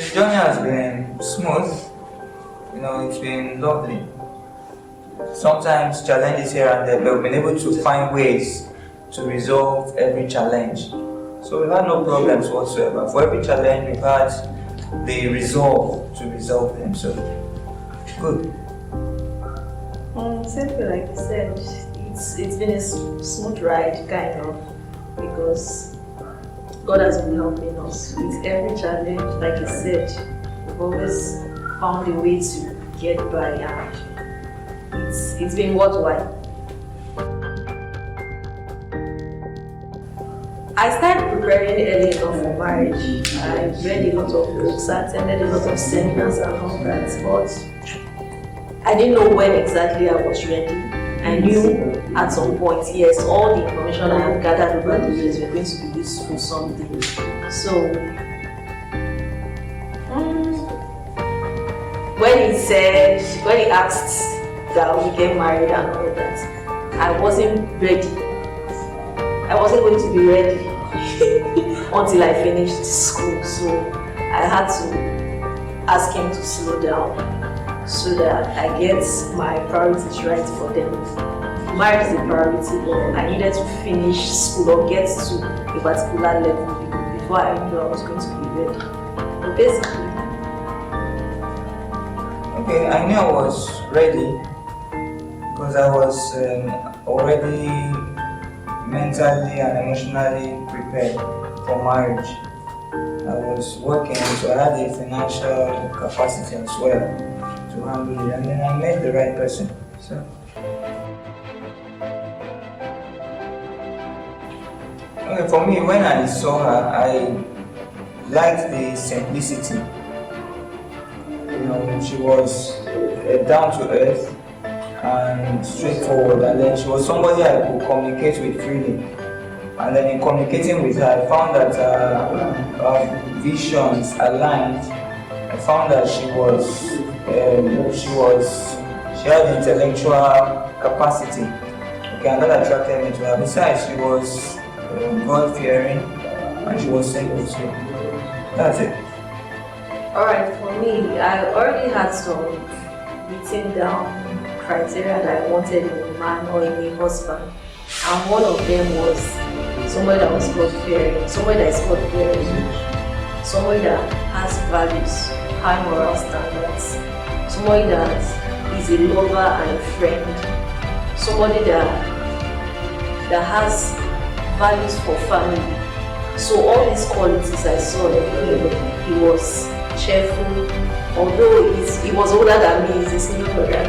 The journey has been smooth. It's been lovely. Sometimes challenges here and there, but we've been able to find ways to resolve every challenge. So we've had no problems whatsoever. For every challenge, we've had the resolve to resolve them. So, good. Simply like you said, it's been a smooth ride, kind of, because God has been helping us with every challenge. Like you said, we've always found a way to get by, and it's been worthwhile. I started preparing early enough for marriage. I read a lot of books, I attended a lot of seminars and all that, but I didn't know when exactly I was ready. I knew at some point, yes, all the information I have gathered over the years were going to be useful someday. So, when he asked that we get married and all that, I wasn't ready. I wasn't going to be ready until I finished school. So, I had to ask him to slow down so that I get my priorities right for them. Marriage is a priority, but I needed to finish school or get to a particular level before I knew I was going to be ready. But basically, okay, I knew I was ready because I was already mentally and emotionally prepared for marriage. I was working, so I had the financial capacity as well to handle it, and then I met the right person. So, okay, for me, when I saw her, I liked the simplicity. She was down to earth and straightforward, and then she was somebody I could communicate with freely. And then in communicating with her, I found that our visions aligned. I found that she had intellectual capacity. Okay, and that attracted me to her. Besides, she was God-fearing and she was simple. So that's it. alright, for me, I already had some written down criteria that I wanted in a man or in a husband. And one of them was somebody that was God-fearing, somebody that is God-fearing, somebody that has values, high moral standards, somebody that is a lover and a friend, somebody that has values for family. So all these qualities I saw in him. He was cheerful, although he was older than me, he's a senior brother.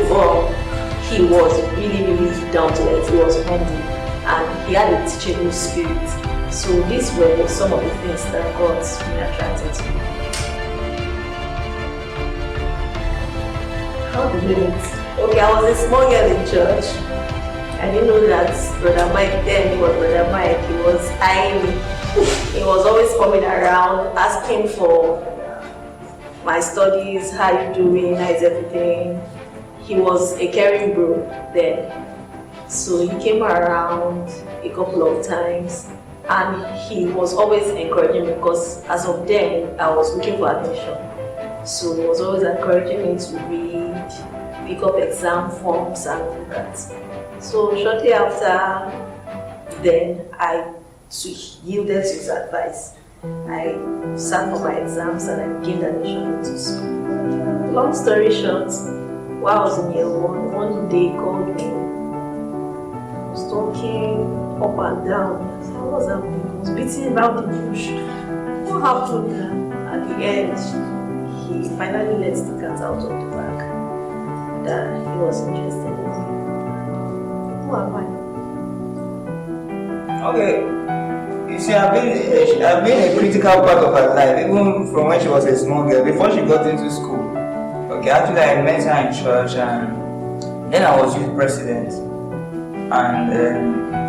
But he was really down to earth, he was humble, and he had a teachable spirit. So these were some of the things that got me attracted to him. How did we meet? Okay, I was a small girl in church. I didn't know that Brother Mike then was Brother Mike. He was eyeing me. He was always coming around, asking for my studies, how you doing, how is everything. He was a caring bro then. So he came around a couple of times and he was always encouraging me because as of then, I was looking for admission. So he was always encouraging me to read, pick up exam forms and all that. So shortly after then, I yielded to his advice. I sat for my exams and I gained admission into school. Long story short, while I was in year one day he called me. I was talking up and down. I said, what was happening? I was beating around the bush. What happened? At the end, he finally let the cat out of the bag. That he was interested in me. Who am I? Okay, you see, I've been a critical part of her life, even from when she was a small girl, before she got into school. Okay, actually I met her in church and then I was youth president. And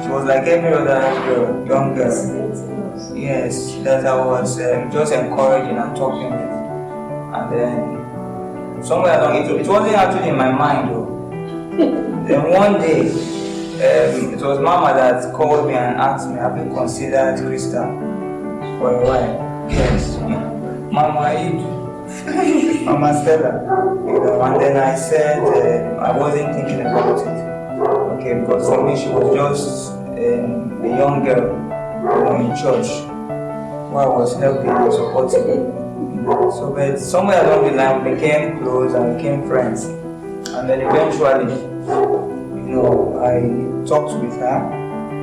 she was like every other girl, young girl. Yes, that I was just encouraging and talking with. And then somewhere along, it wasn't actually in my mind though. Then one day, it was Mama that called me and asked me, have you considered Krista? for a while. Yes. Mama Eid, Mama Stella. And then I said I wasn't thinking about it. Okay, because for me she was just a young girl, in church, who I was helping and supporting. So, but somewhere along the line we became close and became friends. And then eventually, I talked with her,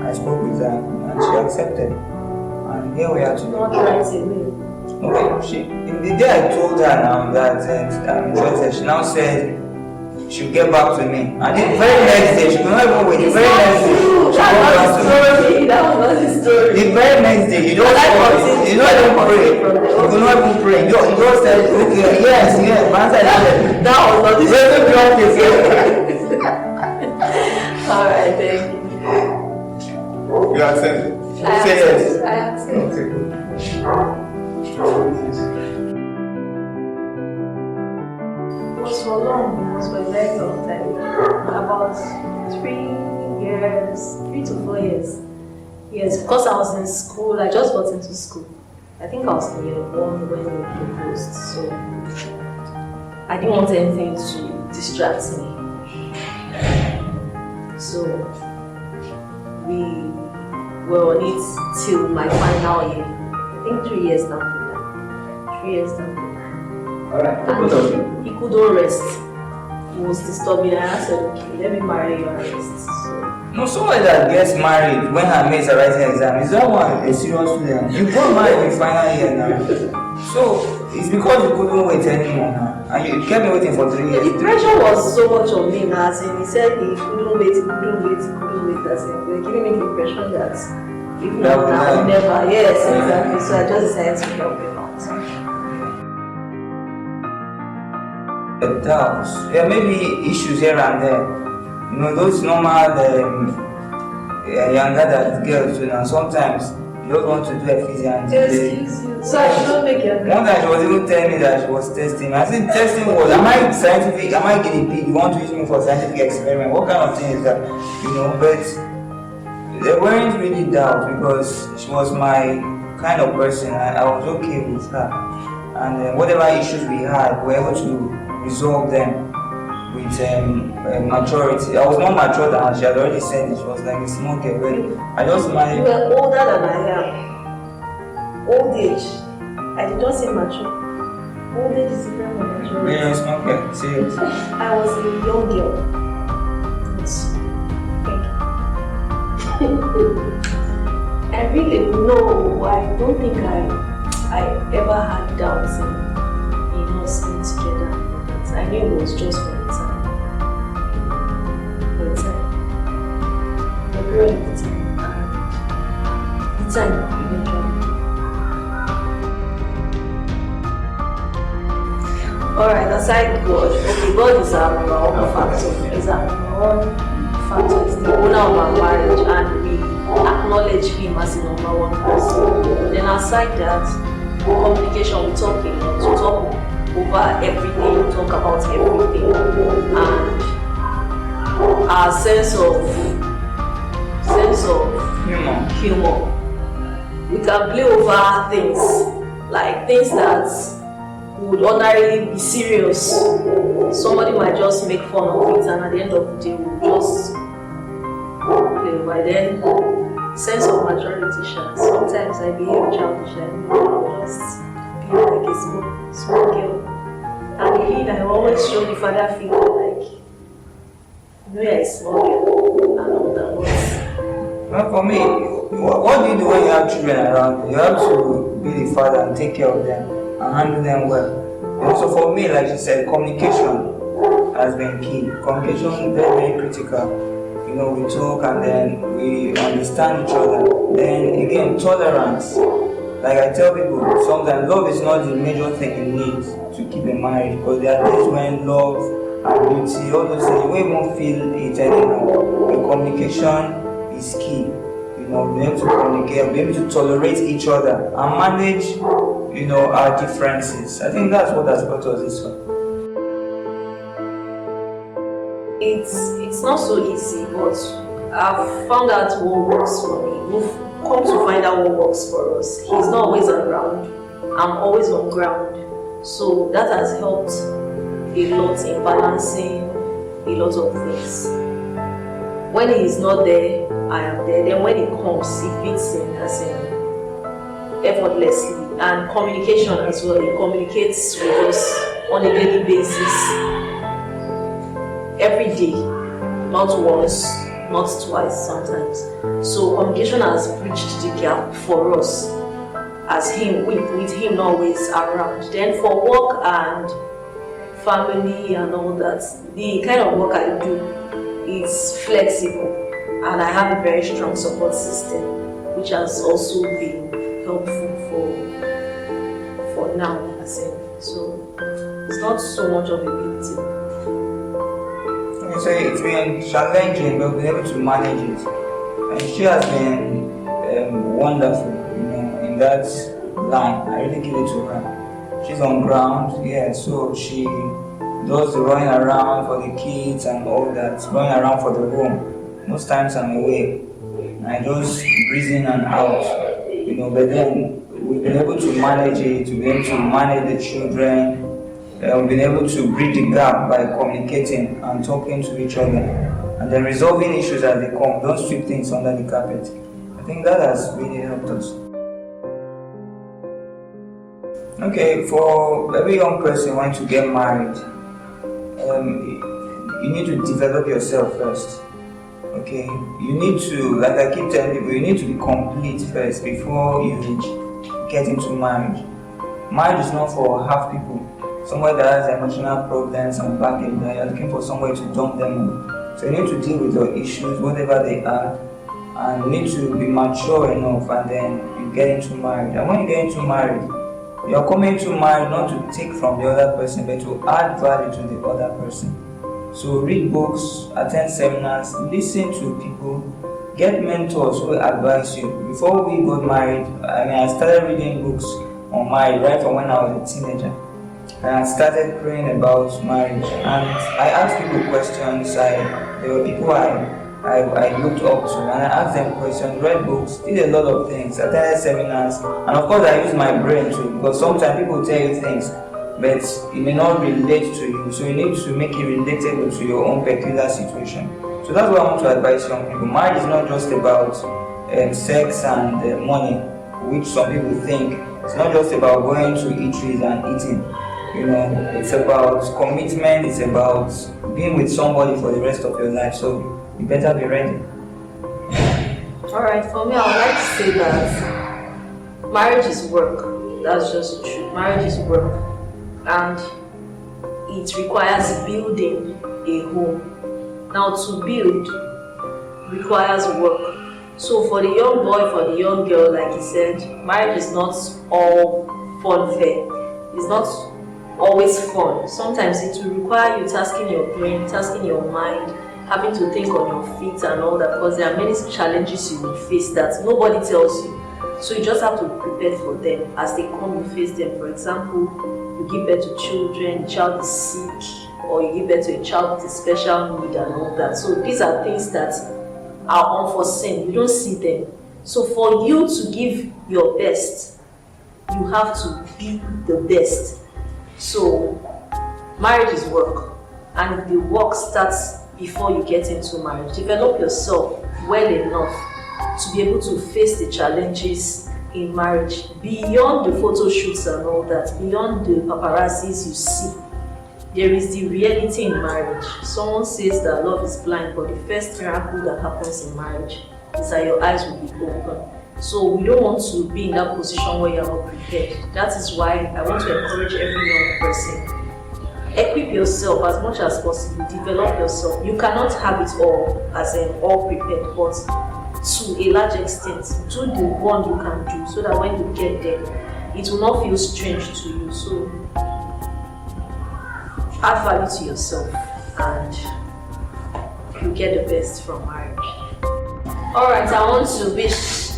I spoke with her, and she accepted. And here we are today. Not right away. Okay, the day I told her now that I'm interested, she now said she'll get back to me. And the very next day, she could not even wait. The very next day, she got back to me. That was not the story. The very next day, you don't even pray. You do not even pray. You just said, okay, yes. That was not the story. Alright, thank you. You accept it? Say yes. I accept. Okay, good. It was for long, it was for a very long time. About 3 to 4 years. Yes, because I was in school, I just got into school. I think I was in year 1 when we proposed, so I didn't want anything to distract me. So we were on it till my final year. I think 3 years down the line. 3 years down the line. Alright, And he couldn't rest. He was disturbing, and I said, okay, let me marry you and rest. So no, someone that gets married when her mates are writing exam, is that one a serious student? You got married in final year now. So it's because you couldn't wait anymore now. And you kept me waiting for 3 years. the pressure was so much on me now, as in he said he couldn't wait, as in they were giving me the impression that if not now, never. Yes, exactly. So I just decided to help him out. The doubts. There may be issues here and there. Those normal younger that girls do now. Sometimes you don't want to do a physical. Excuse you. So I should not make it. One time she was even telling me that she was testing. I said testing was, am I scientific? Am I guinea pig? You want to use me for scientific experiment? What kind of thing is that? But there weren't really doubts because she was my kind of person. I was okay with her. And whatever issues we had, we were able to resolve them with maturity. I was not mature than her. She had already said it. She was like a small girl. I just You managed. were older than I am. Old age. I did not say mature. Old age is different from maturity. Yeah, small girl. Say it. I was a young girl. Yes. Thank you. I really know. I don't think I ever had doubts in us being together. I knew it was just for the time. For the time. The period of the time. And the time eventually. Alright, aside God, okay, God is our number one factor. Is our number one factor, is the owner of our marriage, and we acknowledge him as the number one person. Then aside that, communication, we talk a lot, we talk over everything, we talk about everything, and our sense of humor. We can play over things, like things that would ordinarily be serious. Somebody might just make fun of it, and at the end of the day, we'll just play. By then, sense of maturity. Sometimes I behave childish, I just be like a small girl. And I always show the father figure, like, you're a small girl, and all that. Well, for me, what do you do when you have children around you? You have to be the father and take care of them and handle them well. So for me, like you said, communication has been key. Communication is very, very critical. We talk and then we understand each other. Then again, tolerance. Like I tell people, sometimes love is not the major thing you need to keep in mind, because there are days when love and beauty, all those things, you won't feel it anymore. The communication is key. Be able to communicate, be able to tolerate each other and manage, our differences. I think that's what has brought us this far. It's not so easy, but I've found out what works for me. come to find out what works for us. He's not always around. I'm always on ground. So that has helped a lot in balancing a lot of things. When he is not there, I am there. Then when he comes, he fits in as in effortlessly. And communication as well. He communicates with us on a daily basis. Every day. Not once, not twice sometimes. So communication has bridged the gap for us as him, with him not always around. Then for work and family and all that, the kind of work I do is flexible and I have a very strong support system, which has also been helpful for now, as in. So it's not so much of a big deal. Okay, so it's been challenging, but we've been able to manage it. And she has been wonderful, in that line. I really give it to her. She's on ground, yeah, so she does the running around for the kids and all that, running around for the home. Most times I'm away. And I just breeze in and out, but then we've been able to manage it, we've been able to manage the children, we've been able to bridge the gap by communicating and talking to each other, and then resolving issues as they come. Don't sweep things under the carpet. I think that has really helped us. Okay, for every young person who wants to get married, you need to develop yourself first. Okay, you need to, like I keep telling people, you need to be complete first before you get into marriage. Marriage is not for half people. Somebody that has emotional problems and baggage, that you're looking for somebody to dump them on. So you need to deal with your issues, whatever they are, and you need to be mature enough, and then you get into marriage. And when you get into marriage, you're coming to marriage not to take from the other person, but to add value to the other person. So read books, attend seminars, listen to people, get mentors who advise you. Before we got married, I started reading books on marriage right from when I was a teenager. And I started praying about marriage. And I asked people questions. There were people I looked up to, and I asked them questions, read books, did a lot of things, attended seminars, and of course I used my brain too, because sometimes people tell you things, but it may not relate to you, so you need to make it relatable to your own peculiar situation. So that's what I want to advise young people. Marriage is not just about sex and money, which some people think. It's not just about going to eateries and eating. It's about commitment, it's about being with somebody for the rest of your life, so you better be ready. Alright, for me, I would like to say that marriage is work. That's just true. Marriage is work. And it requires building a home. Now, to build requires work. So for the young boy, for the young girl, like he said, marriage is not all fun fair. It's not always fun. Sometimes it will require you tasking your brain, tasking your mind, having to think on your feet and all that, because there are many challenges you will face that nobody tells you. So you just have to prepare for them as they come. You face them. For example, you give birth to children, the child is sick, or you give birth to a child with a special need and all that. So these are things that are unforeseen. You don't see them. So for you to give your best, you have to be the best. So marriage is work, and the work starts before you get into marriage. Develop yourself well enough to be able to face the challenges in marriage, beyond the photo shoots and all that, beyond the paparazzis you see. There is the reality in marriage. Someone says that love is blind, but the first miracle that happens in marriage is that your eyes will be open. So we don't want to be in that position where you're not prepared. That is why I want to encourage every young person. Equip yourself as much as possible, develop yourself. You cannot have it all, as in all prepared, but to a large extent, do the one you can do, so that when you get there, it will not feel strange to you. So add value to yourself, and you get the best from marriage. Alright, I want to wish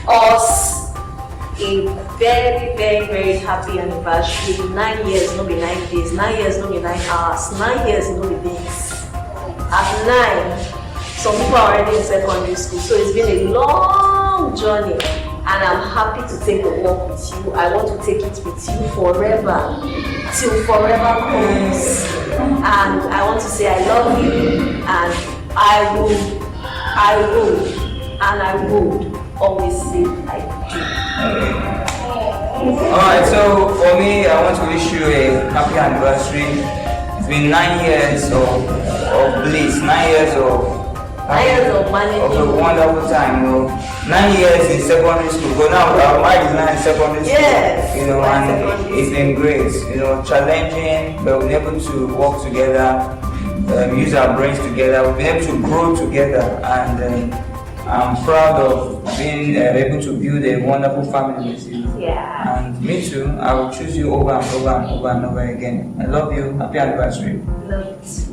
us a very, very, very happy anniversary. 9 years, not be 9 days. 9 years, not be 9 hours. 9 years, not be days. At 9, some people are already in secondary school, so it's been a long journey, and I'm happy to take the walk with you. I want to take it with you forever, till forever comes. And I want to say I love you, and I would always say I do. Alright, so for me, I want to wish you a happy anniversary. It's been 9 years of bliss, 9 years of managing. Of a wonderful time, 9 years in secondary school. But now our mind is now in secondary school. Yes, and it's been great. Challenging, but we've been able to work together, use our brains together. We've been able to grow together, and I'm proud of being able to build a wonderful family with you. Yeah. And me too. I will choose you over and over and over and over again. I love you. Happy anniversary. Love you.